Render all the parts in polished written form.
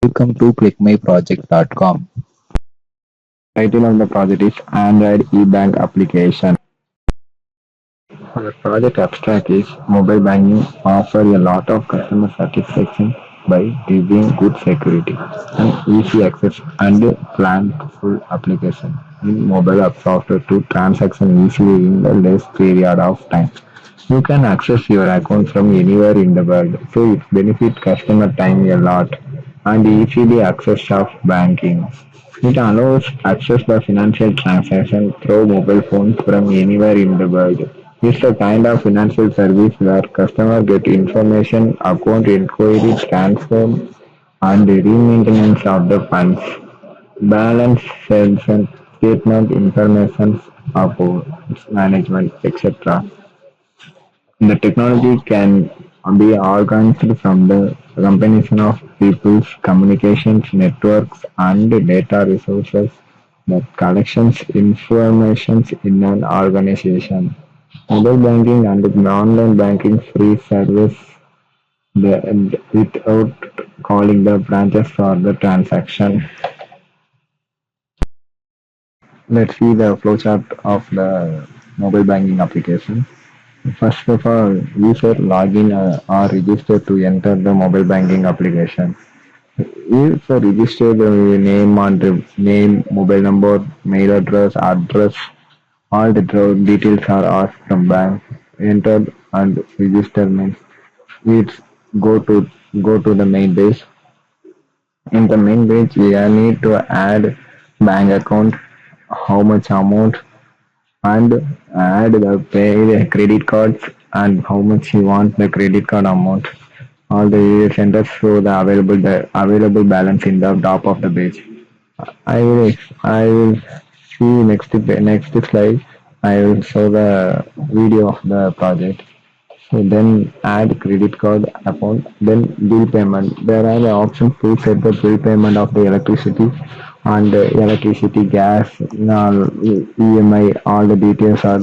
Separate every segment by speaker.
Speaker 1: Welcome to ClickMyProject.com.
Speaker 2: Title of the project is Android e-bank application. The project abstract is mobile banking offer a lot of customer satisfaction by giving good security and easy access and planful application in mobile app software to transaction easily in the less period of time. You can access your account from anywhere in the world, so it benefits customer time a lot and easily access of banking. It allows access the financial transaction through mobile phones from anywhere in the world. It's a kind of financial service where customers get information, account inquiry, transfer, and re-maintenance of the funds, balance sales, statement information, accounts management, etc. The technology can be organized from the combination of people's communications networks and data resources that collections information in an organization. Mobile banking and online banking free service without calling the branches for the transaction. Let's see the flowchart of the mobile banking application. First of all, user login or register to enter the mobile banking application. If register the name and the name, mobile number, mail address, all the details are asked from bank. Enter and register means it's go to go to the main page. In the main page, we need to add bank account, how much amount, and add the pay credit cards and how much you want the credit card amount. All the centers show the available balance in the top of the page. I will see next slide. I will show the video of the project. So then add credit card account, then bill payment. There are the options to set the bill payment of the electricity and electricity, gas, EMI, all the details are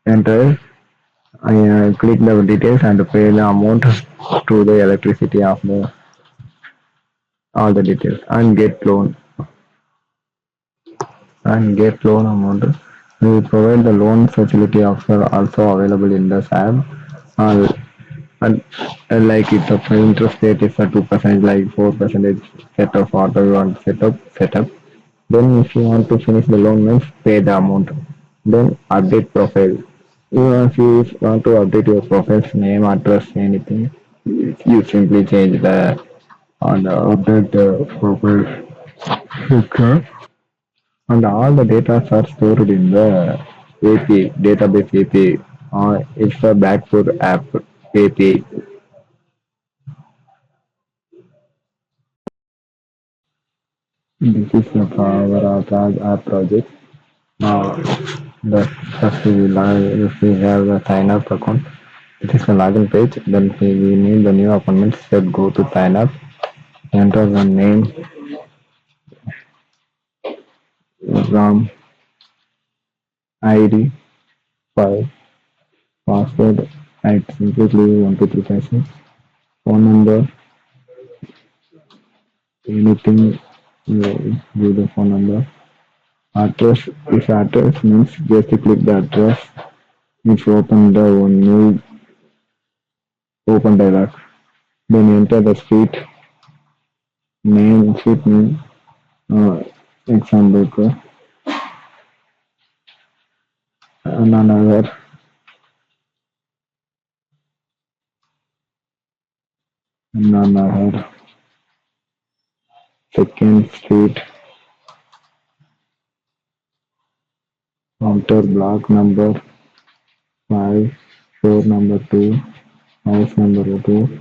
Speaker 2: entered. I click the details and pay the amount to the electricity of the all the details and get loan amount. We provide the loan facility offer also available in the app. Uh, and like it's a interest rate is a 2%, like 4% set of auto you want setup. Then if you want to finish the loan means pay the amount. Then update profile. If you want to update your profile's name, address, anything, you simply change the and update the profile. Okay. And all the data are stored in the API, database API. It's a backdoor app API. This is our project. Uh, the first if we have the sign up account, it is a login page. Then we need the new appointment. Set go to sign up. Enter the name, RAM, ID, file, password. I simply leave 1 2 3 5 6. Phone number, anything. Give the phone number. Address. If address means just click the address. It's open the new open dialog. Then enter the street name, uh, example, another, another, second street, counter block number 5, store number 2, house number 2,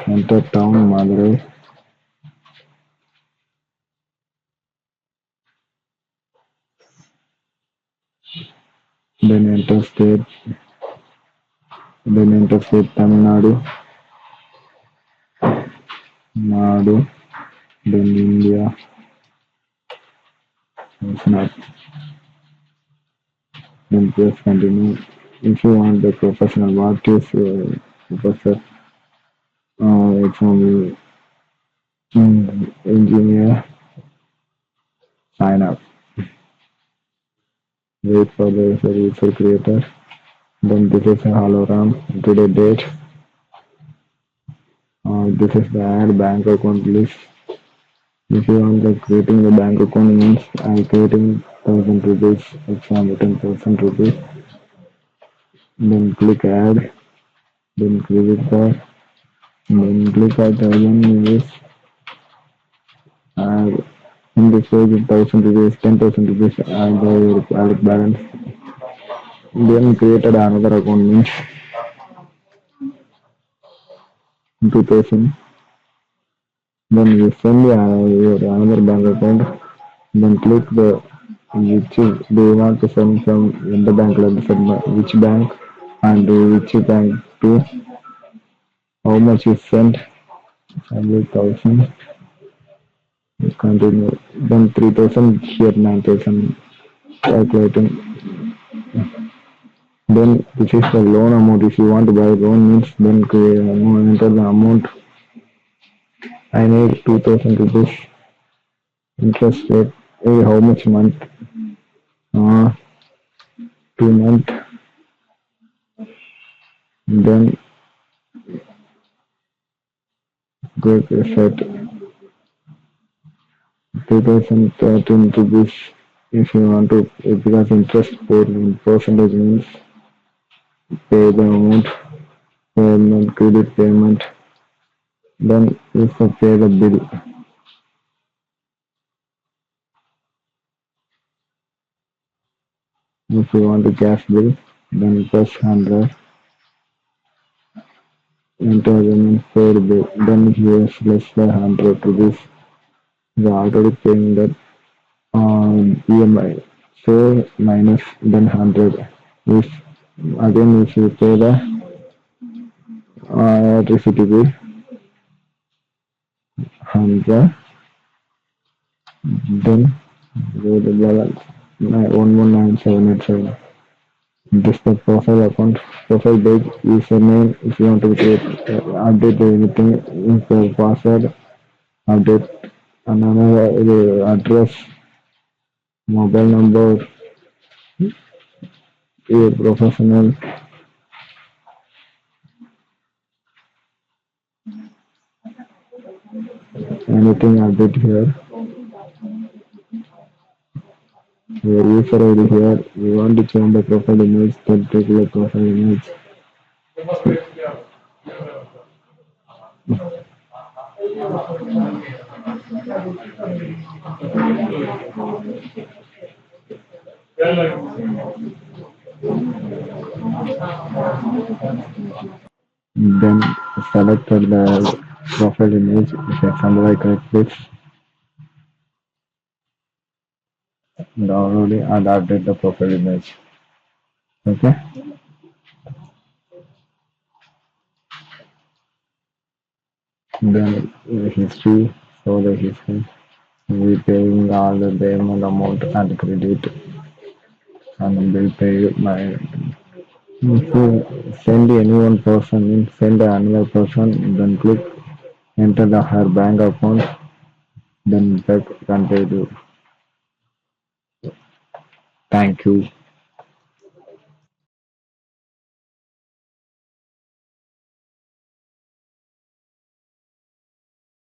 Speaker 2: enter town, Madurai, then enter state, Tamil Nadu, then India, it's not, then press continue. If you want the professional, what is professor? Example, Engineer, sign up, wait for the user creator. Then this is a hologram, today date. This is the add bank account list. If you want the creating the bank account means I'm creating 1,000 rupees, example 10,000 rupees. Then click add, then credit card, then click add 1,000 rupees. And in this page, 1,000 rupees, 10,000 rupees, add the valid balance. Then created another account means 2,000. Then you send your another bank account. Then click the which do you want to send from the bank, like which bank and which bank to how much you sent. 100,000. Continue. Then 3,000 here 9,000 calculating. Then this is the loan amount. If you want to buy loan means then enter the amount. I need 2,000 rupees interest rate. How much month? 2 month. Then go to set 2013 rupees. If you want to, because interest for percentage means pay the amount, payment, credit payment. Then if you pay the bill, if you want to cash bill, then press 100, enter the amount paid bill. Then here less than 100 rupees. You are already paying that EMI. So minus then 100. If again if you pay the electricity bill, 100, then go to balance 119,787. This the profile account, profile page, username. If you want to create, update anything, info, password, update another address, mobile number, your professional, anything update here. Your user ID here. You want to change the profile image, that particular profile image. Then select the profile image. For example, I click this, download it and update the profile image. Okay. Then history, show the history. We paying all the payment amount and credit and bill pay my. If you send any one person, send another person, then click enter the her bank account, then back continue. Thank you.